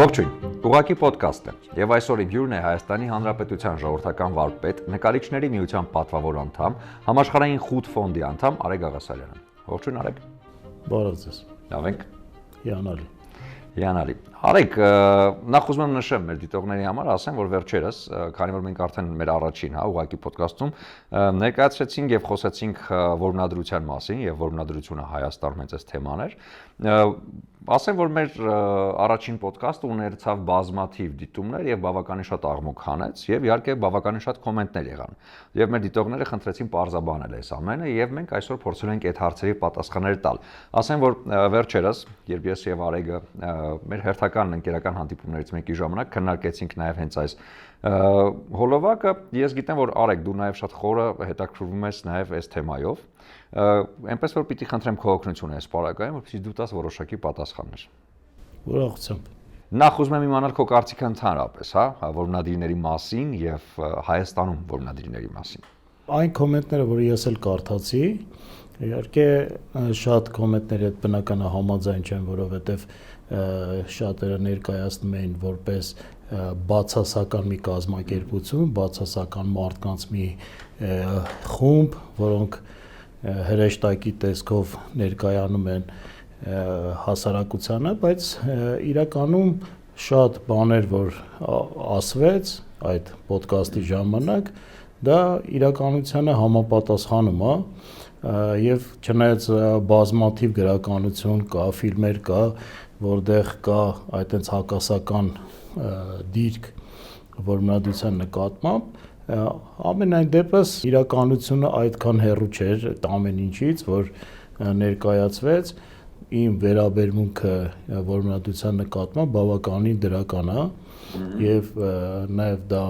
Ողջույն, ուղղակի պոդքասթ է, եւ այսօր իմ հյուրն է Հայաստանի Հանրապետության ժողովրդական վարպետ, նկարիչների միության պատվավոր անդամ, համաշխարհային խութ ֆոնդի անդամ Արեգ Աղասարյանը։ Ողջույն Արեգ։ Բարև ձեզ։ Լավ եք։ Հիանալի։ Արեգ, նախ ուզում եմ նշեմ մեր դիտողների համար, ասեմ, որ վերջերս, քանի որ մենք արդեն մեր առաջին, ուղղակի պոդքասթում ներկայացրեցինք եւ խոսեցինք որմնադրության մասին եւ որմնադրությունը Հայաստանում հենց այս թեման էր։ Ասեմ, որ մեր առաջին պոդքասթը ունեցավ բազմաթիվ դիտումներ եւ բավականին շատ աղմուկ հանեց եւ իհարկե բավականին շատ կոմենտներ եղան։ Եվ մեր դիտողները խնդրեցին պարզաբանել այս ամենը եւ մենք այսօր փորձել ենք այդ հարցերի պատասխաններ տալ։ Ասեմ, որ վերջերս, երբ ես եւ Արեգը մեր հերթական ընկերական հանդիպումներից մեկի ժամանակ քննարկեցինք նաեւ հենց այս հոլովակը, ես գիտեմ, որ Արեգ դու նաեւ շատ խորը հետաքրքրվում ես նաեւ այս թեմայով։ Այնպես որ պիտի խնդրեմ քո օգնությունը այս պարագայում, որպեսզի դու տաս որոշակի պատասխաններ։ Ուրախությամբ։ Նախ ուզում եմ իմանալ քո կարծիքը ընդհանրապես, որմնադիրների մասին եւ Հայաստանում որմնադիրների մասին։ Այն կոմենտները, որ ես էլ կարդացի, իհարկե շատ կոմենտների հետ բնական է համաձայն չեմ, որովհետեւ շատերը ներկայացնում էին որպես բացասական մի կազմակերպություն, բացասական մարդկանց մի խումբ, որոնք հրեշտակի տեսքով ներկայանում են հասարակությանը, բայց իրականում շատ բաներ, որ ասվեց այդ ոդկասթի ժամանակ, դա իրականությանը համապատասխանում է եւ չնայած բազմաթիվ գրականություն կա, ֆիլմեր կա, որտեղ կա այդտենց հակասական դիրք որմնադրության նկատմամբ, ամենայն դեպս իրականությունը այդքան հեռու չէր ամեն ինչից, որ ներկայացվեց, իմ վերաբերմունքը որմնադրության նկատմամբ բավականին դրական է եւ նաեւ դա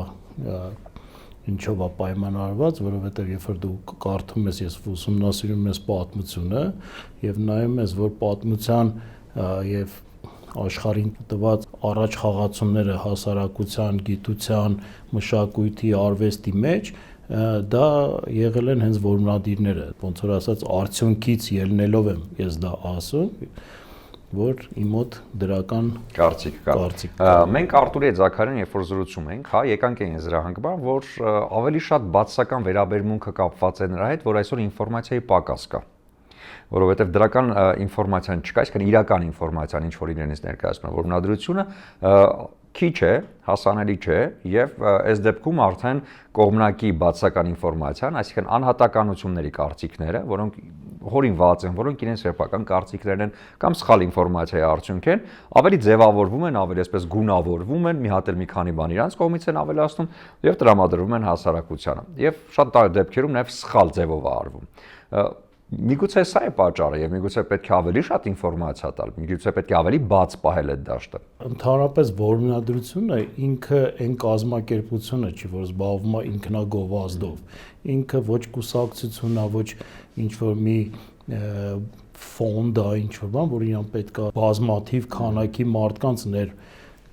ինչով է պայմանավորված, որովհետեւ երբ որ դու կարդում ես, ես ուսումնասիրում ես պատմությունը եւ նայում ես, որ պատմության եւ աշխարհին տված առաջ խաղացումները հասարակության, գիտության, մշակույթի, արվեստի մեջ դա եղել են հենց որմնադիրները, ոնց որ ասած արդյունքից ելնելով եմ ես դա ասում, որ իմ մոտ դրական կարծիք կա։ Մենք Արտուրի հետ Զաքարյան երբ որ զրուցում ենք, եկանք այն զրահանգման, որ ավելի շատ բացասական վերաբերմունքը կապված է նրա հետ, որ այսօր ինֆորմացիայի պակաս կա։ Որովհետև դրական ինֆորմացիան չկա, այսինքն իրական ինֆորմացիան ինչ որ իրենից ներկայացնում է որմնադրությունը քիչ է, հասանելի չէ եւ այս դեպքում արդեն կողմնակի բացասական ինֆորմացիան, այսինքն անհատականությունների կարծիքները, որոնք հորինված են, որոնք իրենց սեփական կարծիքներն են կամ սխալ ինֆորմացիայի արդյունք են, ավելի ձևավորվում են, ավելի այսպես գունավորվում են, մի հատ էլ մի քանի բան իրանց կողմից են ավելացնում եւ տրամադրվում են հասարակությանը։ Եվ շատ դեպքերում նաեւ սխալ ձևով է արվում։ Միգուցե սա է պատճառը եւ միգուցե պետք է ավելի շատ ինֆորմացիա տալ, միգուցե պետք է ավելի բաց պահել այդ դաշտը։ Ընդհանրապես որմնադրությունը ինքը այն կազմակերպությունը չի, որ զբաղվում է ինքնագովազդով։ Ինքը ոչ կուսակցությունն է, ոչ ինչ որ մի ֆոնդ է, ինչ որ բան, որ իրան պետք է բազմաթիվ քանակի մարդկանց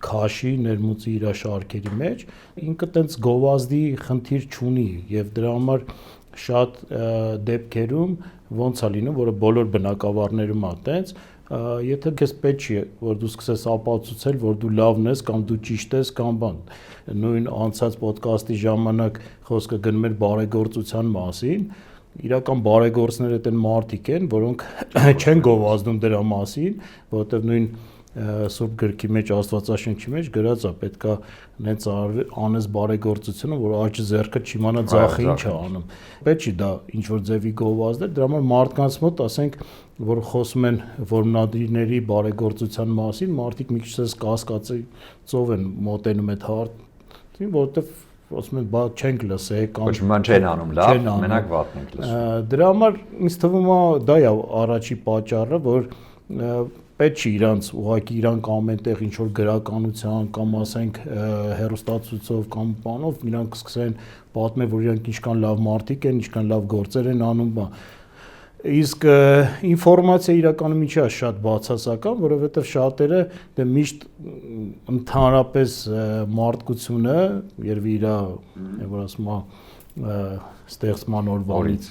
քաշի ներմուծի իր շարքերի մեջ, ինքը տենց գովազդի խնդիր չունի եւ դրա համար շատ դեպքերում ոնց է լինում, որը բոլոր բնակավարներում է տենց, եթե քեզ պետք չի, որ դու սկսես ապացուցել, որ դու լավն ես կամ դու ճիշտ ես կամ բան։ Նույն անցած ոդկասթի ժամանակ խոսքը գնում էր բարեգործության մասին, իրական բարեգործները այդեն մարդիկ են, որոնք չեն գովազդում դրա մասին, որովհետև նույն Սուրբ գրքի մեջ Աստվածաշնչի մեջ գրած է պետքա նենց անես բարեգործությունը, որ աջ ձեռքը չիմանա ձախը ինչ է անում։ Պետք չի դա ինչ որ ձևի գովազդել, դրա համար մարդկանց մոտ, ասենք, որ խոսում են որմնադիրների բարեգործության մասին, մարդիկ մի քիչ կասկածով են մոտենում այդ հարցին, որովհետև ասում են, բա չենք լսել կամ ոչ մի բան չեն անում լավ, մենակ վատն ենք լսում։ Դրա համար ինձ թվում է դա է առաջի պատճառը, որ պետք չի իրանց ուղղակի իրանք ամենտեղ ինչ որ գրականության կամ ասենք հերոստացույցով կամ բանով իրանք սկսեն պատմել, որ իրանք ինչքան լավ մարդիկ են, ինչքան լավ գործեր են անում, իսկ ինֆորմացիա իրականում ինչի է շատ բացասական, որովհետև շատերը դե միշտ ընդհանրապես մարդկությունը երևի իր որ ասում է ստեղծման օրվանից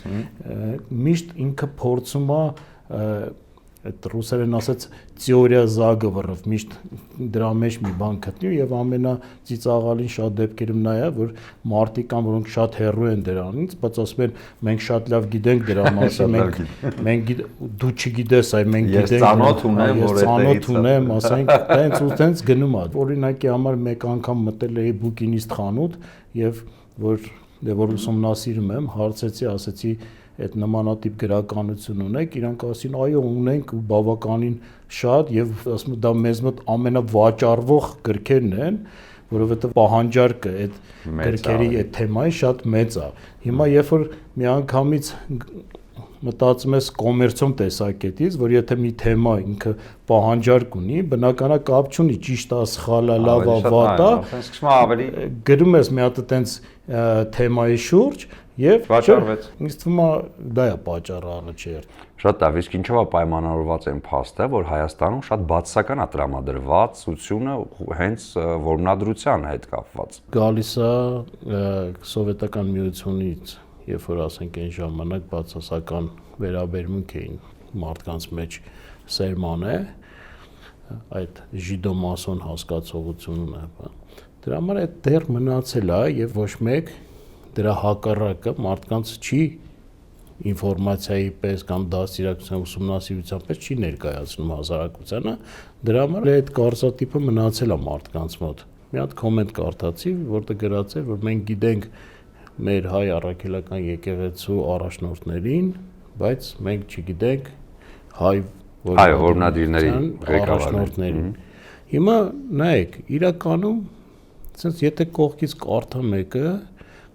միշտ ինքը փորձում է այդ ռուսերեն ասած теория заговоров միշտ դրա մեջ մի բան գտնի եւ ամենածիծաղալին շատ դեպքերում նա է որ մարդիկ կան որոնք շատ հեռու են դրանից բայց ասում են մենք շատ լավ գիտենք դրա մասին մենք դու չգիտես այ մենք գիտենք ես ծանոթ ունեմ որ ծանոթ ունեմ ասենք տենց ու տենց գնում է օրինակի համար մեկ անգամ մտել էի բուկինիստ խանութ եւ որ ուսումնասիրում եմ հարցեցի ասեցի այդ նմանատիպ գրականություն ունեք, իրանք ասին այո ունենք ու բավականին շատ եւ ասում դա մեզ մոտ ամենավաճառվող գրքերն են, որովհետեւ պահանջարկը այդ գրքերի այդ թեմայի շատ մեծ է։ Հիմա երբ որ միանգամից մտածում ես կոմերցիոն տեսակետից, որ եթե մի թեմա ինքը պահանջարկ ունի, բնականաբար կապ չունի ճիշտ է, սխալ է, լավ է, վատ է, սկսում ավելի գրում ես մի հատ այտենց թեմայի շուրջ եւ վաճառվեց։ Ինձ թվում է դա է պատճառը առաջերտ։ Շատ լավ, իսկ ինչով է պայմանավորված այն փաստը, որ Հայաստանում շատ բացասական է տրամադրված ուսումը հենց որմնադրության հետ կապված։ Գալիս է սովետական միությունից, երբ որ ասենք այն ժամանակ բացասական վերաբերմունք էին մարդկանց մեջ սերման է, այդ ժիդոմասոն հասկացողությունն է։ Դրա համար այդ դեռ մնացել է եւ ոչ մեկ դրա հակառակը մարդկանց չի ինֆորմացիայի պես կամ դաստիարակության ուսումնասիրության պես չի ներկայացնում հասարակությանը, դրա համար այդ կարծրատիպը մնացել է մարդկանց մոտ։ Մի հատ կոմենտ կարդացի, որտեղ գրած էր, որ մենք գիտենք մեր հայ առաքելական եկեղեցու առաջնորդներին, բայց մենք չգիտենք հայ որմնադիրների առաջնորդներին։ Հիմա նայեք, իրականում sense եթե կողքից կարդա մեկը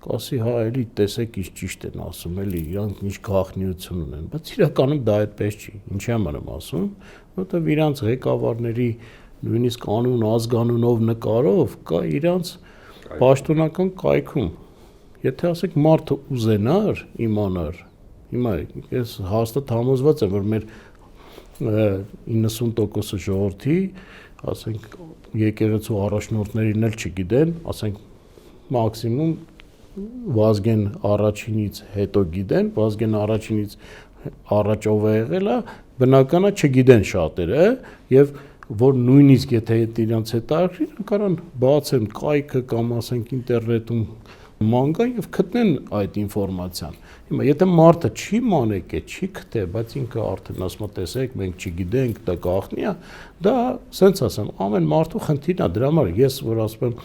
կասի հա էլի տեսեք ինչ ճիշտ են ասում էլի իրանք ինչ գաղտնիություն ունեն բայց իրականում դա այդպես չի ինչի համար եմ ասում որովհետև իրանք ղեկավարների նույնիսկ անուն ազգանունով նկարով կա իրանք պաշտոնական կայքում եթե ասեք մարդը ուզենար իմանար հիմա ես հաստատ համոզված եմ որ մեր 90% ժողովրդի ասենք եկեղեցու առաջնորդներին էլ չգիտեն ասենք մաքսիմում Վազգեն առաջինից հետո գիտեն, Վազգեն առաջինից առաջ ով է եղել է, բնականա չգիտեն շատերը, եւ որ նույնիսկ եթե իրենց հետ արժի, կարան բացեն կայքը կամ ասենք ինտերնետում ման կա եւ գտնեն այդ ինֆորմացիան։ Հիմա եթե մարդը չի մանեկե, չի գտե, բայց ինքը արդեն ասում է, տեսեք, մենք չգիտենք, դա գաղտնի է, դա սենց ասեմ, ամեն մարդու խնդիրն է, դրա համար ես որ ասում եմ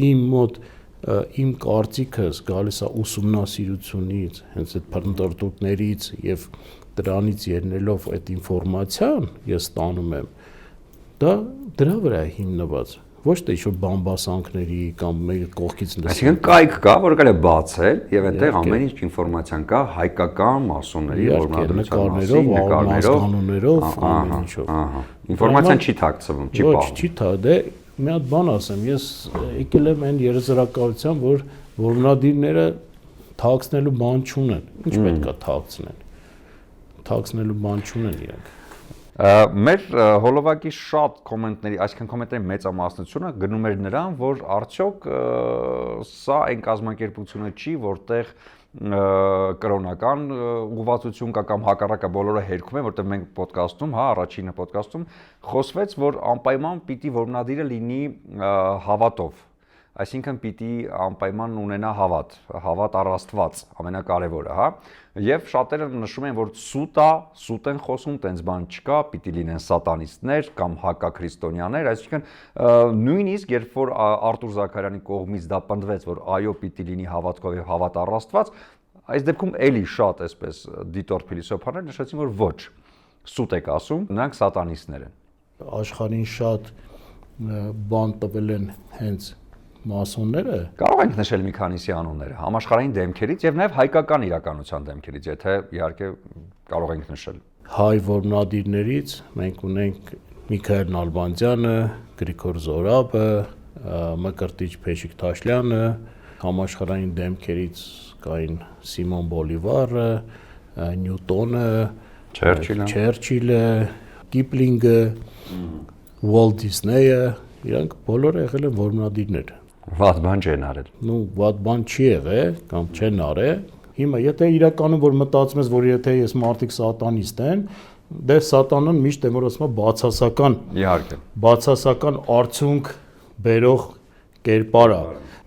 իմ մոտ իմ կարծիքս գալիս է ուսումնասիրությունից, հենց այդ փնտրտուքներից եւ դրանից ելնելով այդ ինֆորմացիան ես ստանում եմ, դա դրա վրա է հիմնված, ոչ թե ինչ-որ բամբասանքների կամ մեր կողքից լսել։ Այսինքն կայք կա, որ կարելի է բացել եւ այնտեղ ամեն ինչ ինֆորմացիան կա հայկական մասոնների որմնադրության մասին, նկարներով, ամեն ինչով։ Ինֆորմացիան չի թաքցվում, չի պահվում։ Ոչ, չի թա, դե մի հատ բան ասեմ, ես եկել եմ այն երազրակալության, որ որմնադիրները թաքցնելու բան չունեն։ Ինչ պետք է թաքցնեն։ Թաքցնելու բան չունեն իրենք։ Մեր հոլովակի շատ կոմենտների, այսինքն կոմենտների մեծամասնությունը գնում էր նրան, որ արդյոք սա այն կազմակերպությունը չի, որտեղ կրոնական ուղղվածություն կա կամ հակառակը բոլորը հերքում են, որտեղ մենք ոդկասթում, հա, առաջինը ոդկասթում խոսվեց, որ անպայման պիտի որմնադիրը լինի հավատով, այսինքն պիտի անպայման ունենա հավատ առ Աստված, ամենակարևորը, հա, եւ շատերը նշում են, որ սուտ են խոսում, տենց բան չկա, պիտի լինեն սատանիստներ կամ հակաքրիստոնյաներ, այսինքն նույնիսկ երբ որ Արտուր Զաքարյանի կողմից դա պնդվեց, որ այո, պիտի լինի հավատքով եւ հավատ առ Աստված, այս դեպքում էլի շատ այսպես դիտորդ փիլիսոփաներ նշեցին, որ ոչ, սուտ եք ասում, նրանք սատանիստներ են։ Աշխարհին շատ բան տվել են հենց մասոնները կարող ենք նշել մի քանիսի անունները համաշխարհային դեմքերից եւ նաեւ հայկական իրականության դեմքերից, եթե իհարկե կարող ենք նշել։ Հայ որմնադիրներից մենք ունենք Միքայել Նալբանդյանը, Գրիգոր Զորաբը, Մկրտիչ Փեշիկ Թաշլյանը, համաշխարհային դեմքերից կային Սիմոն Բոլիվարը, Նյուտոնը, Չերչիլը, Կիպլինգը, Ուոլթ Դիսնեյը, իրանք բոլորը եղել են որմնադիրներ։ Վատ բան չեն արել։ Ну, վատ բան չի եղել կամ չեն արել։ Հիմա եթե իրականում որ մտածում ես, որ եթե ես մարդիկ սատանիստ են, Դե սատանան միշտ եմ որ ասում է բացասական Իհարկե։ Բացասական արդյունք բերող կերպար է։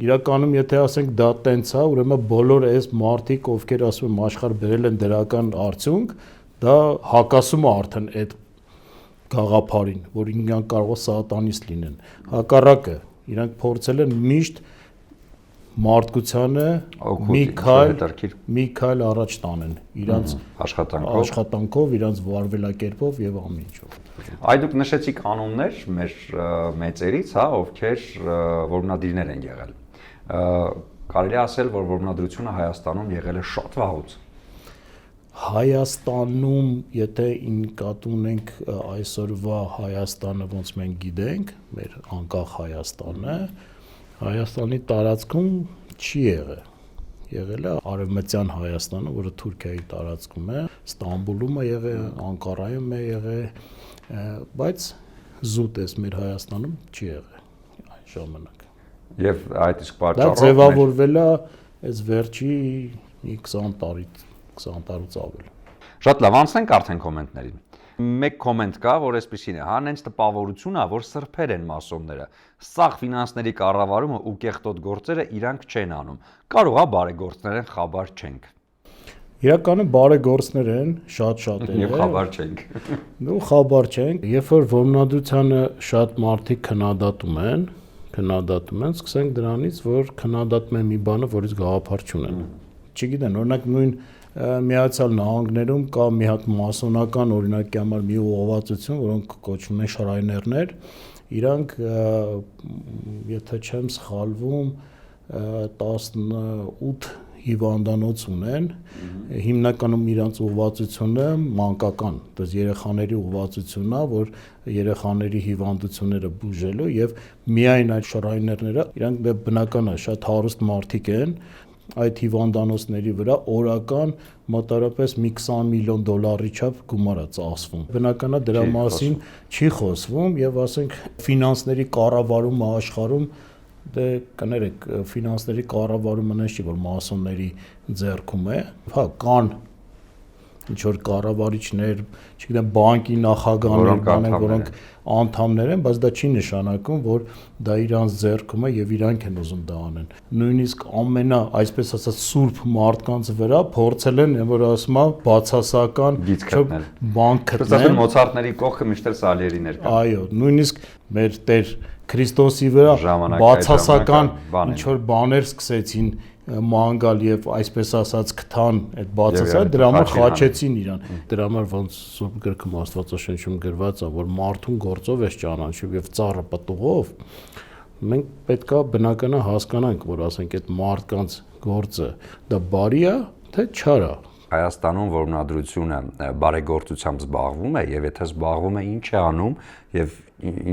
Իրականում եթե ասենք դա տենց է, ուրեմն բոլոր այս մարդիկ, ովքեր ասում եմ աշխարհ բերել են դրական արդյունք, դա հակասում է արդեն այդ գաղափարին, որ իրանք կարող է սատանիստ լինեն։ Հակառակը, իրանք փորձել են միշտ մարդկությանը մի քայլ առաջ տանեն իրանց աշխատանքով, իրանց վարվելակերպով եւ ամեն ինչով։ Այդ դուք նշեցիք անուններ մեր մեծերից, հա, ովքեր որմնադիրներ են եղել։ Կարելի է ասել, որ որմնադրությունը Հայաստանում եղել է շատ վաղուց։ Հայաստանում, եթե նկատի ունենք այսօրվա Հայաստանը, ոնց մենք գիտենք, մեր անկախ Հայաստանը, Հայաստանի տարածքում չի եղել։ Եղել է Արևմտյան Հայաստանը, որը Թուրքիայի տարածքում է, Ստամբուլում է եղել, Անկարայում է եղել, բայց զուտ էս մեր Հայաստանում չի եղել այն ժամանակ։ Եվ այդ իսկ պատճառով դա ձևավորվել է այս վերջի 20 տարուց ավել։ Շատ լավ, անցնենք արդեն կոմենտներին։ Մեկ կոմենտ կա, որ այսպեսին է, հա, նենց տպավորություն է, որ սրբեր են մասոնները։ Սաղ ֆինանսների կառավարումը ու կեղտոտ գործերը իրանք չեն անում։ Կարող է բարեգործներ են, խաբար չենք։ Իրականում բարեգործներ են, շատ են։ Եվ խաբար չենք։ Ու խաբար չենք, երբ որ որմնադրությանը շատ մարդիկ քննադատում են, սկսենք դրանից, որ քննադատում են մի բանը, որից գաղափար չունեն։ Չգիտեն, օրինակ նույն Միացյալ Նահանգներում կա մի հատ մասոնական օրինակի համար մի ուղղվածություն, որոնք կոչվում են շրայներներ, իրանք եթե չեմ սխալվում 18 հիվանդանոց ունեն, հիմնականում իրանց ուղղվածությունը մանկական, դες երեխաների ուղղվածությունն է, որ երեխաների հիվանդությունները բուժելու եւ միայն այդ շրայներները, իրանք բնական է, շատ հարուստ մարդիկ են, այդ հիվանդանոցների վրա օրական մոտավորապես մի 20 միլիոն դոլարի չափ գումար է ծախսվում։ Բնական է դրա մասին չի խոսվում եւ ասենք ֆինանսների կառավարումը աշխարհում դե կներեք ֆինանսների կառավարումը նշի որ մասոնների ձեռքում է, հա կան ինչ որ կառավարիչներ, չգիտեմ բանկի նախագահներ, որոնք անդամներ են, բայց դա չի նշանակում, որ դա իրանց ձեռքում է եւ իրանք են ուզում դա անեն։ Նույնիսկ ամենա, այսպես ասած, սուրբ մարդկանց վրա փորձել են, որ ասում է, բացասական բան գտնել։ Մոցարտների կողքը միշտ էլ Սալիերիներ կան։ Այո, նույնիսկ մեր Տեր Քրիստոսի վրա բացասական ինչ որ բաներ սկսեցին մանգալ եւ այսպես ասած գտան այդ բացասական դրա համար խաչեցին իրան դրա համար ոնց սուրբ գրքում Աստվածաշնչում գրված է որ մարդուն գործով է ճանաչում եւ ծառը պտուղով մենք պետքա բնականա հասկանանք որ ասենք այդ մարդկանց գործը դա բարի է թե չար է Հայաստանում որմնադրությունը բարեգործությամբ զբաղվում է եւ եթե զբաղվում է ինչ է անում եւ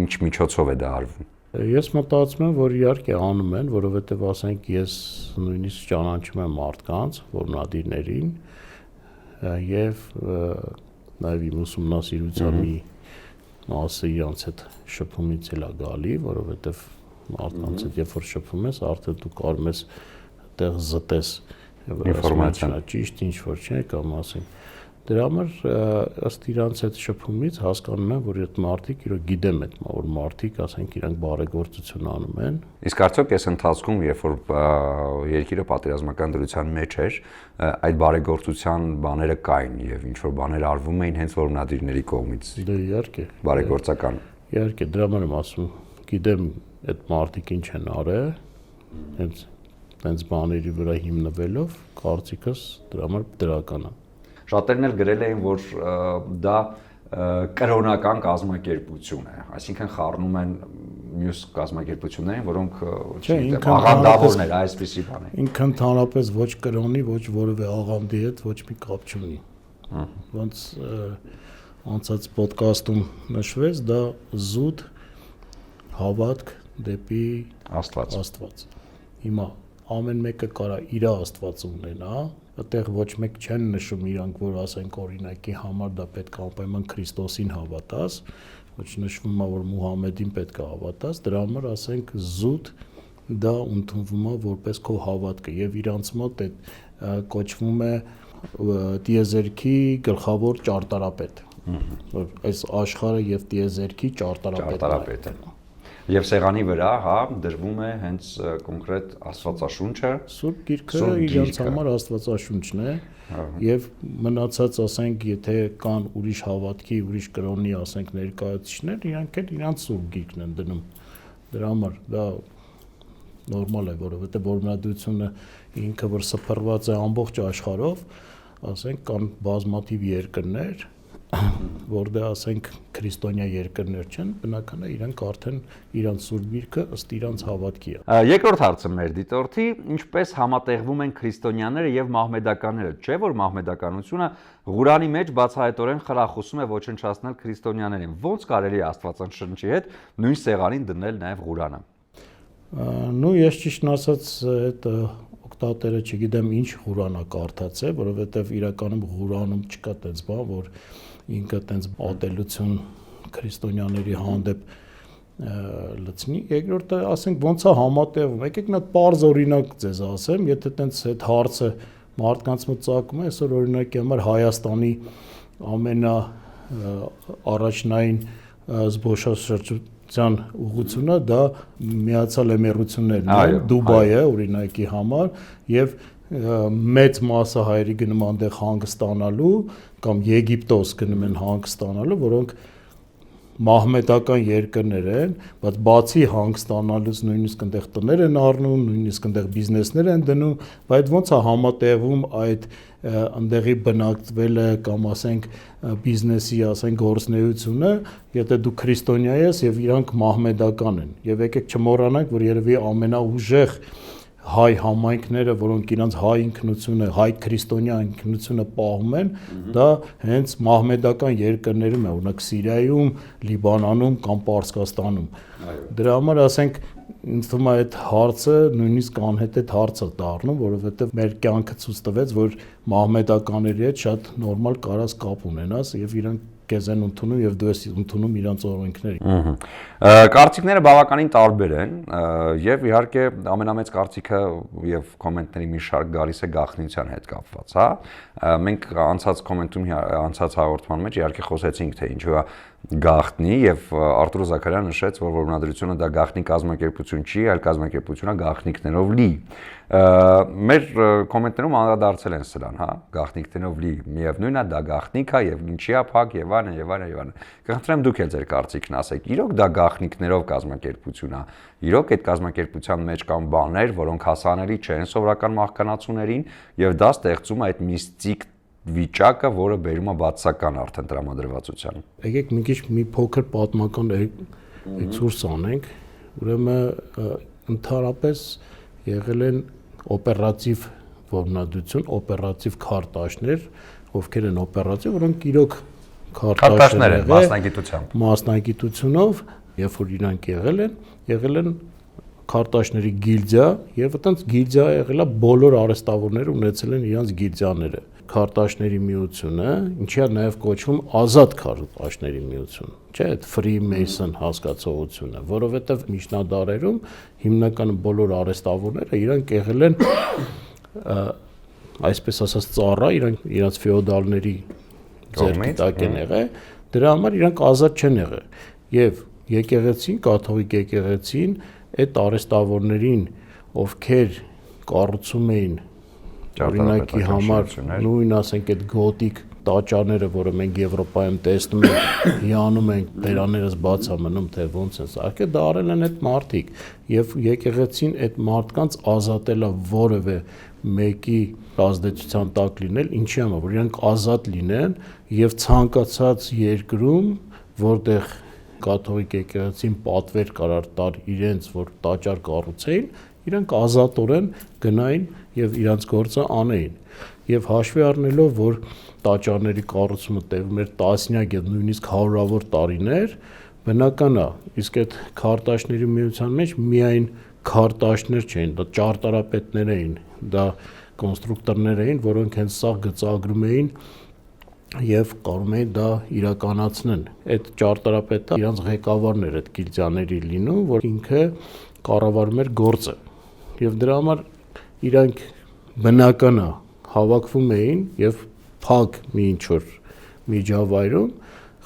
ինչ միջոցով է դա արվում Ես մտածում եմ, որ իհարկե անում են, որովհետև ասենք ես նույնիսկ ճանաչում եմ մարդկանց, որմնադիրներին եւ նաեւ իմ ուսումնասիրության մի մասը իրանց հետ շփումից էլ է գալի, որովհետև մարդկանց հետ երբ որ շփում ես, արդեն դու կարող ես այդտեղ զտես ինֆորմացիա, ճիշտ ինչ որ չէ, կամ ասենք Դրա համար ըստ իրանց այդ շփումից հասկանում եմ, որ այդ մարդիկ իրոք գիտեմ այդ որ մարդիկ, ասենք, իրանք բարեգործություն անում են։ Իսկ արդյոք այս ընթացքում, երբ որ երկիրը պատերազմական դրության մեջ էր, այդ բարեգործության բաները կային եւ ինչ որ բաներ արվում էին հենց որմնադիրների կողմից։ Դե իհարկե։ Բարեգործական։ Իհարկե, դրա համար եմ ասում, գիտեմ այդ մարդիկ ինչ են արել, հենց բաների վրա հիմնվելով, կարծիքս դրա համար դրական է։ Շատերն էլ գրել էին, որ դա կրոնական կազմակերպություն է, այսինքն խառնում են մյուս կազմակերպություններին, որոնք չգիտեմ, աղանդավորներ, այսպիսի բան է։ Ինքը ընդհանրապես ոչ կրոնի, ոչ որևէ աղանդի հետ ոչ մի կապ չունի։ Ոնց անցած ոդկասթում նշվեց, դա զուտ հավատք դեպի Աստված։ Հիմա ամեն մեկը կարա իր Աստվածը ունենա, այդտեղ ոչ մեկ չեն նշում իրանք, որ ասենք օրինակի համար դա պետք է անպայման Քրիստոսին հավատաս, ոչ նշվում է, որ Մուհամեդին պետք է հավատաս, դրա համար ասենք զուտ դա ընդունվում է որպես քո հավատքը եւ իրանց մոտ այդ կոչվում է տիեզերքի գլխավոր ճարտարապետ։ որ այս աշխարհը եւ տիեզերքի ճարտարապետն է։ Եվ սեղանի վրա, հա, դրվում է հենց կոնկրետ Աստվածաշունչը, Սուրբ Գիրքը իրենց համար Աստվածաշունչն է, եւ մնացած, ասենք, եթե կան ուրիշ հավատքի, ուրիշ կրոնի, ասենք, ներկայացուցիչներ, իրանք էլ իրանց Սուրբ Գիրքն են դնում։ Դրա համար դա նորմալ է, որովհետեւ որմնադրությունը ինքը որ սփռված է ամբողջ աշխարհով, ասենք, կան բազմաթիվ երկրներ, որտեղ ասենք քրիստոնյա երկրներ չեն, բնական է իրանք արդեն իրանց Սուրբ Գիրքը ըստ իրանց հավատքի է։ Երկրորդ հարցը մեր դիտորդի, ինչպես համատեղվում են քրիստոնյաները եւ մահմեդականները, չէ՞ որ մահմեդականությունը Ղուրանի մեջ բացահայտորեն խրախուսում է ոչնչացնել քրիստոնյաներին։ Ոնց կարելի է Աստվածաշնչի հետ նույն սեղանին դնել նաեւ Ղուրանը։ Ну, ես ճիշտն ասած, այդ օկտատերը չգիտեմ ինչ Ղուրան է կարդաց է, որովհետեւ իրականում Ղուրանում չկա այդպես բան, որ ինքը այդպես ատելություն քրիստոնյաների հանդեպ լցնի։ Երկրորդը, ասենք, ոնց է համատեղում։ Եկեք մի հատ պարզ օրինակ ձեզ ասեմ, եթե այդպես այդ հարցը մարդկանց մոտ ծագում է, այսօր օրինակի համար Հայաստանի ամենա առաջնային զբոսաշրջության ուղղությունը դա Միացյալ Էմիրություններն են, Դուբայը օրինակի համար, եւ մեծ մասը հայերի գնում այնտեղ հանգստանալու կամ Եգիպտոս գնում են հանգստանալու, որոնք մահմեդական երկրներ են, բայց բացի հանգստանալուց նույնիսկ այնտեղ տներ են առնում, նույնիսկ այնտեղ բիզնեսներ են դնում, բայց ոնց է համատեղվում այդ այնտեղի բնակվելը կամ ասենք բիզնեսի, ասենք գործունեությունը, եթե դու քրիստոնյա ես եւ իրանք մահմեդական են։ Եվ եկեք չմոռանանք, որ երևի ամենաուժեղ հայ համայնքները, որոնք իրանց հայ ինքնությունը, հայ քրիստոնյա ինքնությունը պահում են, դա հենց մահմեդական երկրներում է, օրինակ Սիրիայում, Լիբանանում կամ Պարսկաստանում։ Դրա համար ասենք ինձ թվում է այդ հարցը նույնիսկ անհետ հարց է դառնում, որովհետև մեր կյանքը ցույց տվեց, որ մահմեդականների հետ շատ նորմալ կարաս կապ ունենաս եւ իրանք քեզ են ընդունում եւ դու ես ընդունում իրանց օրենքները։ Կարծիքները բավականին տարբեր են եւ իհարկե ամենամեծ կարծիքը եւ կոմենտների մի շարք գալիս է գաղտնիության հետ կապված, հա։ Մենք անցած կոմենտում անցած հաղորդման մեջ իհարկե խոսեցինք թե ինչու է գաղտնի եւ Արտուր Զաքարյանը նշեց, որ որմնադրությունը դա գաղտնի կազմակերպություն չի, այլ կազմակերպությունը գաղտնիքներով լի։ Մեր կոմենտներում անդրադարձել են սրան, հա, գաղտնիքներով լի, միևնույնն է դա գաղտնիք է եւ ինչի է փակ եւ այլն եւ այլն եւ այլն։ Կխնդրեմ դուք էլ ձեր կարծիքն ասեք, իրոք դա գաղտնիքներով կազմակերպություն է։ Իրոք այդ կազմակերպության մեջ կան բաներ, որոնք հասանելի չեն սովորական մահկանացուներին եւ դա ստեղծում է այդ միստիկ վիճակը, որը բերում է բացական արդեն տրամադրվածության։ Եկեք մի քիչ մի փոքր պատմական էքսկուրս անենք, ուրեմն ընդհանրապես եղել են օպերատիվ որմնադրություն, օպերատիվ քարտաշներ, ովքեր են օպերատիվ, որոնք իրոք քարտաշներ են մասնագիտությամբ, երբ որ իրանք եղել են քարտաշների գիլդիա եւ այդտենց գիլդիա եղել է բոլոր արհեստավորները ունեցել են իրենց գիլդիաները։ Քարտաշների միությունը, ինչի է նաև կոչվում ազատ քարտաշների միություն, չէ՞, այդ Freemason հասկացողությունը, որովհետև միջնադարերում հիմնականում բոլոր արհեստավորները իրանք եղել են այսպես ասած ծառա, իրանք ֆեոդալների ձեռքի տակ են եղել, դրա համար իրանք ազատ չեն եղել։ Եվ եկեղեցին, կաթողիկ եկեղեցին այդ արհեստավորներին, ովքեր կառուցում էին օրինակի համար նույն ասենք այդ գոտիկ տաճարները, որը մենք Եվրոպայում տեսնում ենք, հիանում ենք, բերաներս բաց է մնում, թե ոնց են սարքել, դա արել են այդ մարդիկ եւ եկեղեցին այդ մարդկանց ազատելա որևէ մեկի ազդեցության տակ լինել, ինչի համար, որ իրանք ազատ լինեն եւ ցանկացած երկրում, որտեղ կաթողիկ եկեղեցին պատվեր կարար տար իրենց, որ տաճար կառուցեին, իրանք ազատորեն գնային եւ իրանց գործը անեին։ Եվ հաշվի առնելով, որ տաճարների կառուցումը տևում էր տասնյակ եւ նույնիսկ հարյուրավոր տարիներ, բնական է, իսկ այդ քարտաշների միության մեջ միայն քարտաշներ չէին, դա ճարտարապետներ էին, դա կոնստրուկտորներ էին, որոնք հենց սա գծագրում էին եւ կարող էին դա իրականացնեն։ Այդ ճարտարապետը իրանց ղեկավարն էր այդ գիլդիաների լինում, որ ինքը կառավարում էր գործը։ Եվ դրա համար իրանք բնական է հավաքվում էին եւ փակ մի ինչ որ միջավայրում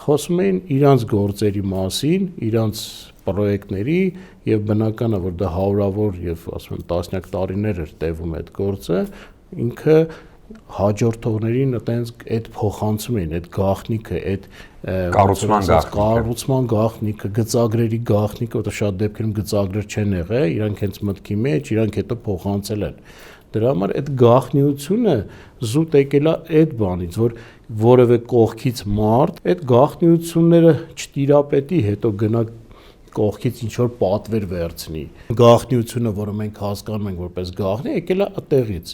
խոսում էին իրանց գործերի մասին, իրանց պրոյեկտների եւ բնական է որ դա հարյուրավոր եւ ասում են տասնյակ տարիներ էր տևում այդ գործը, ինքը հաջորդողներին այտենց այդ փոխանցում էին, այդ գաղտնիքը, այդ կառուցման գաղտնիքը, գծագրերի գաղտնիքը, որտեղ շատ դեպքերում գծագրեր չեն եղել, իրանք հենց մտքի մեջ, իրանք հետո փոխանցել են։ Դրա համար այդ գաղտնիությունը զուտ եկել է այդ բանից, որ որևէ կողքից մարդ այդ գաղտնիությունները չտիրապետի, հետո գնա կողքից ինչ որ պատվեր վերցնի։ Գաղտնիությունը, որը մենք հասկանում ենք որպես գաղտնի, եկել է այդտեղից։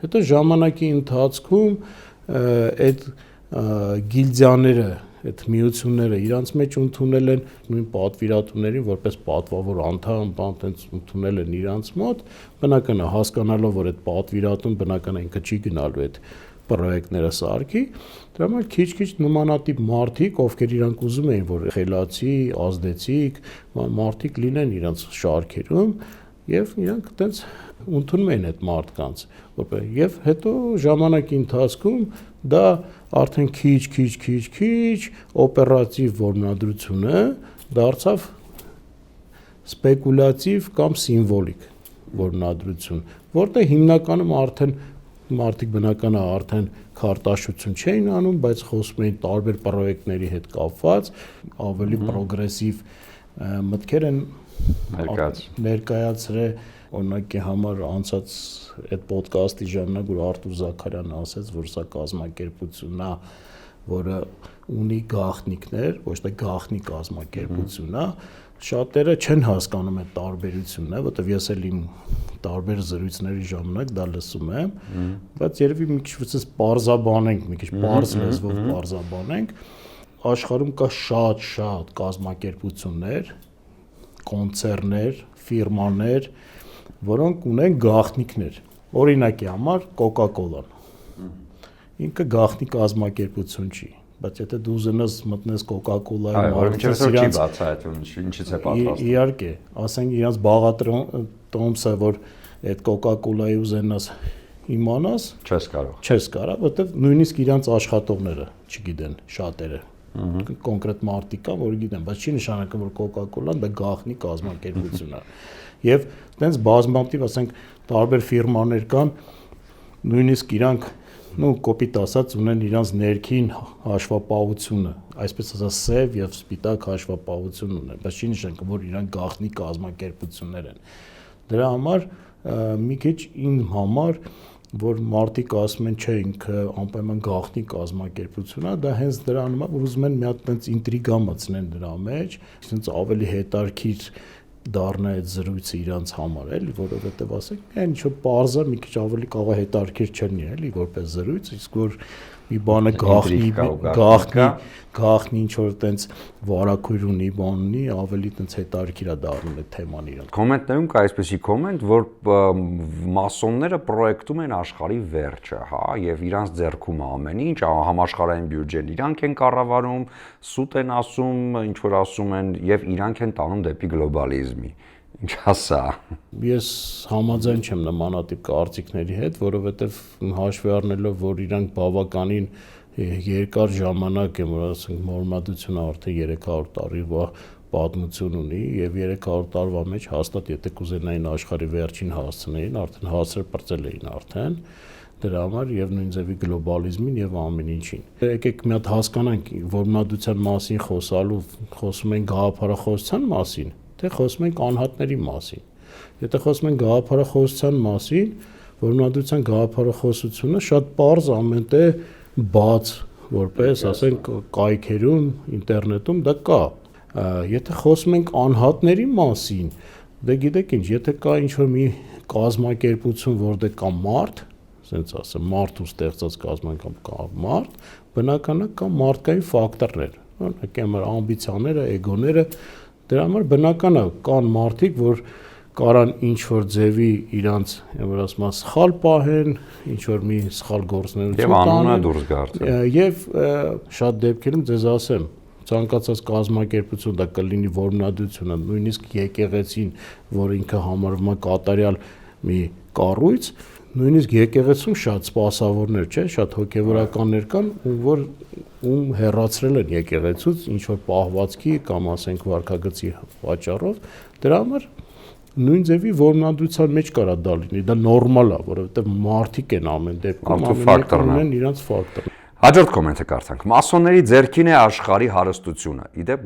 Հետո ժամանակի ընթացքում այդ գիլդիաները, այդ միությունները իրանց մեջ ընդունել են նույն պատվիրատուներին որպես պատվավոր անդամ, այտենց ընդունել են իրանց մոտ, բնական է հասկանալով որ այդ պատվիրատուն բնական է ինքը չի գնալու այդ պրոյեկտները սարքի, դրա համար քիչ-քիչ նմանատիպ մարդիկ, ովքեր իրանք ուզում էին որ խելացի, ազդեցիկ մարդիկ լինեն իրանց շարքերում եւ իրանք այտենց ընդունում են այդ մարդկանց, եւ հետո ժամանակի ընթացքում դա արդեն քիչ օպերատիվ որմնադրությունը դարձավ սպեկուլյատիվ կամ սիմվոլիկ որմնադրություն, որտեղ հիմնականում արդեն մարդիկ բնական է արդեն քարտաշություն չէին անում, բայց խոսում էին տարբեր պրոյեկտների հետ կապված, ավելի պրոգրեսիվ մտքեր են ներկայացրել, օրինակի համար անցած այդ ոդկասթի ժամանակ որ Արտուր Զաքարյանն ասաց, որ սա կազմակերպությունն է, որը ունի գաղտնիքներ, ոչ թե գաղտնի կազմակերպություն է, շատերը չեն հասկանում այդ տարբերությունն է, որտեղ ես էլ իմ տարբեր զրույցների ժամանակ դա լսում եմ, բայց երևի մի քիչ վիճես պարզաբանենք, մի քիչ պարզ լեզվով պարզաբանենք, աշխարհում կա շատ կազմակերպություններ, կոնցեռներ, ֆիրմաներ, որոնք ունեն գաղտնիքներ։ Օրինակի համար Coca-Cola-ն։ Ինքը գաղտնի կազմակերպություն չի, բայց եթե դու ուզենաս մտնես Coca-Cola-ի մարդկանց ինչից է պատրաստվում։ Իհարկե, ասենք իրանց բաղատրոմսը, որ այդ Coca-Cola-ի ուզենաս իմանաս, չես կարող, որովհետև նույնիսկ իրանց աշխատողները չգիտեն շատերը։ Կոնկրետ մարդիկ կա, որ գիտեն, բայց չի նշանակում որ Coca-Cola-ն դա գաղտնի կազմակերպություն է։ Եվ այտենց բազմաթիվ, ասենք, տարբեր ֆիրմաներ կան, նույնիսկ իրանք կոպիտ ասած ունեն իրանց ներքին հաշվապահությունը, այսպես ասած սև եւ սպիտակ հաշվապահություն ունեն, բայց չի նշանակում որ իրանք գաղտնի կազմակերպություններ են։ Դրա համար մի քիչ իմ համար որ մարդիկ ասում են չէ ինքը անպայման գաղտնի կազմակերպություն է, դա հենց դրանում է, որ ուզում են մի հատ այնց ինտրիգա մտցնեն դրա մեջ, այսինքն ավելի հետարքիր դառնա այդ զրույցը իրանց համար, էլի, որովհետև ասենք, այն ինչ որ պարզա մի քիչ ավելի կարող է հետարքիր չլինի, էլի, որպես զրույց, իսկ որ մի բանը գաղտնի ինչ որ տենց վարակույր ունի, բան ունի, ավելի տենց հետարքիր է դառնում այդ թեման իրան։ Կոմենտներում կա այսպեսի կոմենտ, որ մասոնները պրոյեկտում են աշխարհի վերջը, հա, եւ իրանց ձեռքում է ամեն ինչ, համաշխարհային բյուջեն իրանք են կառավարում, սուտ են ասում, ինչ որ ասում են եւ իրանք են տանում դեպի գլոբալիզմի։ Ինչ ասա։ Ես համաձայն չեմ նմանատիպ կարծիքների հետ, որովհետև հաշվի առնելով, որ իրանք բավականին երկար ժամանակ են, որ ասենք մորմադությունը արդեն 300 տարի պատմություն ունի եւ 300 տարվա մեջ հաստատ եթե կուզենային աշխարհի վերջին հասցնեին, արդեն հասցրել պրծել էին արդեն դրա համար եւ նույն ձևի գլոբալիզմին եւ ամեն ինչին։ Եկեք մի հատ հասկանանք, որմնադության մասին խոսալու խոսում են գաղափարախոսության մասին, թե խոսում ենք անհատների մասին։ Եթե խոսում ենք գաղափարախոսության մասին, որմնադության գաղափարախոսությունը շատ պարզ ամենտեղ բաց, որպես ասենք կայքերում, ինտերնետում դա կա։ Եթե խոսում ենք անհատների մասին, դե գիտեք ինչ, եթե կա ինչ-որ մի կազմակերպություն, որտեղ կա մարդ, ասենց ասեմ, մարդու ստեղծած կազմակերպություն կա մարդ, բնականաբար կա մարդկային ֆակտորներ, օրինակ մեր ամբիցիաները, էգոները, դրա համար բնական է կան մարդիկ, որ կարան ինչ-որ ձևի իրանց, որ ասում են, սխալ պահեն, ինչ-որ մի սխալ գործունեություն տանեն։ Եվ անունը դուրս գարտեն։ Եվ շատ դեպքերում ձեզ ասեմ, ցանկացած կազմակերպություն դա կլինի որմնադրությունը, նույնիսկ եկեղեցին, որ ինքը համարվում է կատարյալ մի կառույց, նույնիսկ եկեղեցում շատ սպասավորներ, չէ, շատ հոգևորականներ կան, ում հեռացրել են եկեղեցուց ինչ որ պահվածքի կամ ասենք վարքագծի պատճառով, դրա համար նույն ձևի որմնադրության մեջ կարա դա լինի, դա նորմալ է, որովհետև մարդիկ են ամեն դեպքում ունեն իրենց ֆակտորը։ Հաջորդ կոմենտը կարդանք. Մասոնների ձեռքին է աշխարհի հարստությունը։ Իդեպ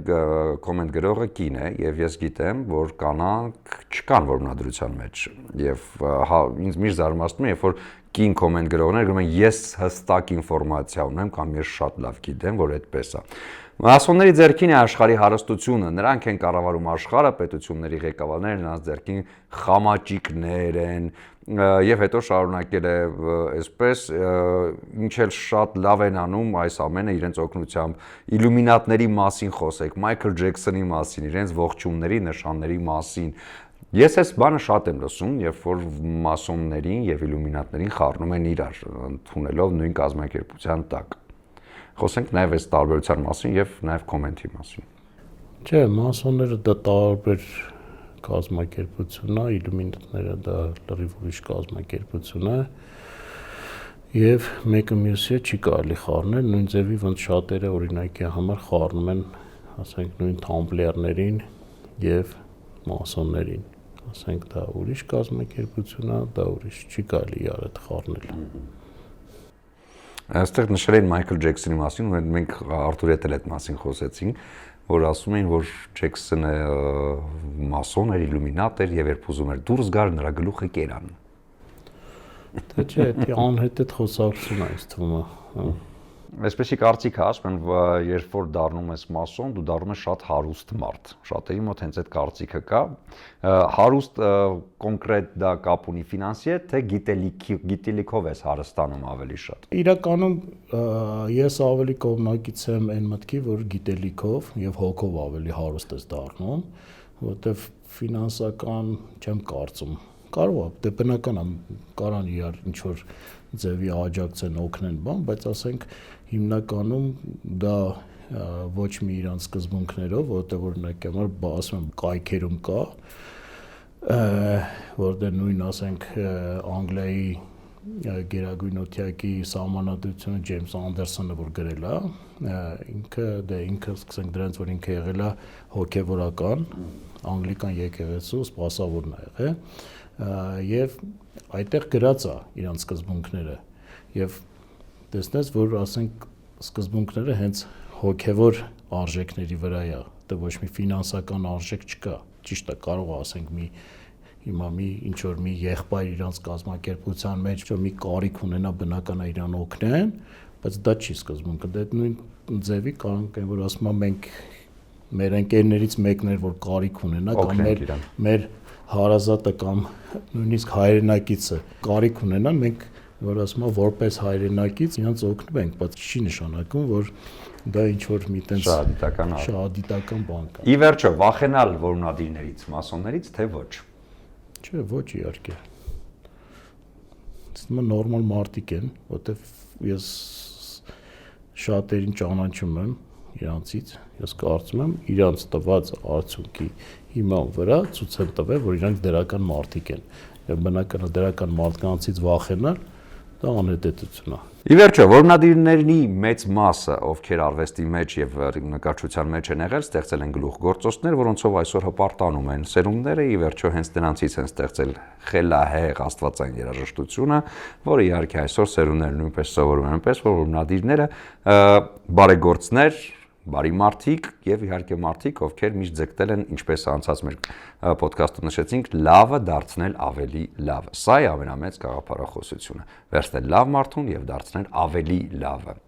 կոմենտ գրողը կին է եւ ես գիտեմ, որ կանանք չկան որմնադրության մեջ։ Եվ ինձ միշտ զարմացնում է, երբ որ կին կոմենտ գրողներ գրում են ես հստակ ինֆորմացիա ունեմ կամ ես շատ լավ գիտեմ, որ այդպես է։ Մասոնների ձեռքին է աշխարհի հարստությունը, նրանք են կառավարում աշխարհը, պետությունների ղեկավարները նրանց ձեռքին խամաճիկներ են, եւ հետո շարունակել է այսպես, ինչ էլ շատ լավ են անում այս ամենը իրենց օգնությամբ, իլյումինատների մասին խոսեք, Մայքլ Ջեքսոնի մասին, իրենց ողջունների նշանների մասին։ Ես այս բանը շատ եմ լսում, երբ որ մասոններին եւ իլյումինատներին խառնում են իրար, ընդունելով նույն կազմակերպության տակ։ Խոսենք նաև այս տարբերության մասին եւ նաև կոմենտի մասին։ Չէ, մասոնները դա տարբեր կազմակերպություն է, իլյումինատները դա լրիվ ուրիշ կազմակերպություն է եւ մեկը մյուսի հետ չի կարելի խառնել, նույն ձևի ոնց շատերը օրինակի համար խառնում են, ասենք նույն թամպլիերներին եւ մասոններին, ասենք դա ուրիշ կազմակերպություն է, դա ուրիշ չի կարելի իրար հետ խառնել։ Այստեղ նշել են Մայքլ Ջեքսոնի մասին, ու մենք Արտուրի հետ էլ այդ մասին խոսեցինք, որ ասում էին, որ Ջեքսոնը մասոն էր, իլյումինատ էր եւ երբ ուզում էր դուրս գալ, նրա գլուխը կերան։ Դա չէ, դա անհետ խոսակցություն է, ինձ թվում է։ Այսպեսի կարծիք է, ասում են, երբ որ դառնում ես մասոն, դու դառնում ես շատ հարուստ մարդ։ Շատերի մոտ հենց այդ կարծիքը կա։ Հարուստ կոնկրետ դա կապ ունի ֆինանսի հետ, թե գիտելիքով ես հարստանում ավելի շատ։ Իրականում ես ավելի կողմնակից եմ այն մտքի, որ գիտելիքով եւ հոգով ավելի հարուստ ես դառնում, որովհետեւ ֆինանսական չեմ կարծում։ Կարող է, դե բնական է, կարան իրար ինչ որ ձևի աջակցեն, օգնեն, բայց ասենք հիմնականում դա ոչ մի իրանց սկզբունքներով, որտեղ օրինակ համար ասում եմ կայքերում կա, որտեղ նույն ասենք Անգլիայի գերագույն օթյակի սահմանադրությունը Ջեյմս Անդերսոնը որ գրել է, ինքը սկսենք դրանից որ ինքը եղել է հոգևորական, անգլիկան եկեղեցու սպասավորն է եղել, եւ այդտեղ գրած է իրանց սկզբունքները եւ տեսնես որ ասենք սկզբունքները հենց հոգևոր արժեքների վրա է, դա ոչ մի ֆինանսական արժեք չկա, ճիշտ է, կարող է ասենք հիմա ինչ որ մի եղբայր իրանց կազմակերպության մեջ մի կարիք ունենա, բնական է իրան օգնեն, բայց դա չի սկզբունքը, դա նույն ձևի կարող են որ ասում են մենք մեր ընկերներից մեկն էր որ կարիք ունենա կամ մեր հարազատը կամ նույնիսկ հայրենակիցը կարիք ունենա, մենք որ ասում եմ որպես հայրենակից իրանց օգնում ենք, բայց չի նշանակում որ դա ինչ որ մի տենց շահադիտական բան կա։ Ի վերջո, վախենալ որմնադիրներից, մասոններից, թե ոչ։ Չէ, ոչ իհարկե։ Իսկ նորմալ մարդիկ են, որտեվ ես շատերին ճանաչում եմ իրանցից, ես կարծում եմ իրանց տված արդյունքի հիման վրա ցույց են տվել, որ իրանք դրական մարդիկ են։ Եվ բնական է դրական մարդկանցից վախենալ, դա անհետեցություն է։ Ի վերջո, որմնադիրների մեծ մասը, ովքեր արվեստի մեջ եւ նկարչության մեջ են եղել, ստեղծել են գլուխգործոցներ, որոնցով այսօր հպարտանում են սերունդները, ի վերջո հենց դրանցից են ստեղծել խելահեղ աստվածային երաժշտությունը, որը իհարկե այսօր սերունդները նույնպես սովորում են, այնպես որ որմնադիրները բարեգործներ բարի մարդիկ եւ իհարկե մարդիկ, ովքեր միշտ ձգտել են, ինչպես անցած մեր ոդքասթում նշեցինք, լավը դարձնել ավելի լավ։ Սա է ամենամեծ գաղափարախոսությունը՝ վերցնել լավ մարդուն եւ դարձնել ավելի լավը։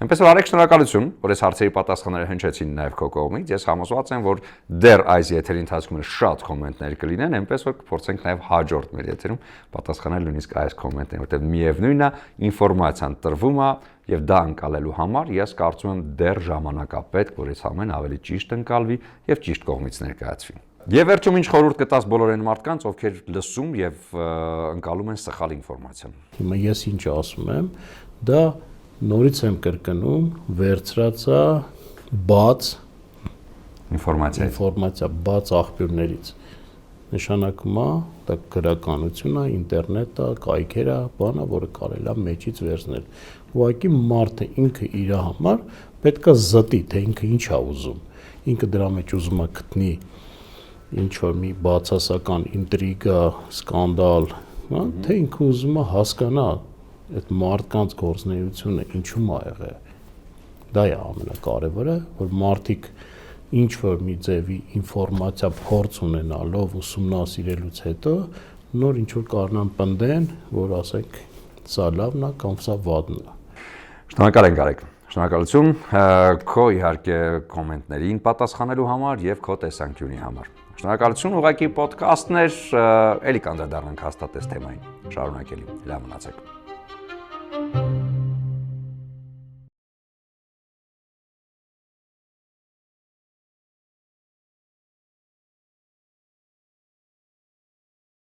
Այնպես որ Արեգ, շնորհակալություն, որ այս հարցերի պատասխանները հնչեցին նաև քո կողմից։ Ես համոզված եմ, որ դեռ այս եթերի ընթացքում շատ կոմենտներ կլինեն, այնպես որ կփորձենք նաև հաջորդ մեր եթերում պատասխանել նույնիսկ այս կոմենտներին, որտեղ միևնույնն է, ինֆորմացիան տրվում է եւ դա անցալելու համար ես կարծում եմ դեռ ժամանակ է պետք, որ այս ամենը ավելի ճիշտ ընկալվի եւ ճիշտ կողմից ներկայացվի։ Եվ վերջում ինչ խորհուրդ կտաս բոլոր այն մարդկանց, ովքեր լսում եւ ընկալում են սխալ ինֆորմացիան։ Հիմա ես ինչ ասում եմ, դա նորից եմ կրկնում, վերցրածա բաց ինֆորմացիա, բաց աղբյուրներից։ նշանակում է դա գրականություն է, ինտերնետ է, կայքեր է, բանը, որը կարելի է մեջից վերցնել։ Ուղղակի մարդը ինքը իր համար պետք է զտի, թե ինքը ինչ է ուզում։ Ինքը դրա մեջ ուզում է գտնի ինչ որ մի բացասական ինտրիգա, սկանդալ, թե ինքը ուզում է հասկանա այդ մարդկանց գործունեությունը ինչու՞մ է եղել։ Դա է ամենակարևորը, որ մարդիկ ինչ որ մի ձևի ինֆորմացիա փորձ ունենալով ուսումնասիրելուց հետո նոր ինչ որ կարողանան պնդեն, որ ասենք սա լավն է կամ սա վատն է։ Շնորհակալ ենք Արեգ։ Շնորհակալություն քո իհարկե կոմենտներին պատասխանելու համար եւ քո տեսանկյունի համար։ Շնորհակալություն, ուղղակի ոդքասթներ, ելի կանդրադառնանք հաստատես թեմային։ Շարունակելի։ Լավ մնացեք։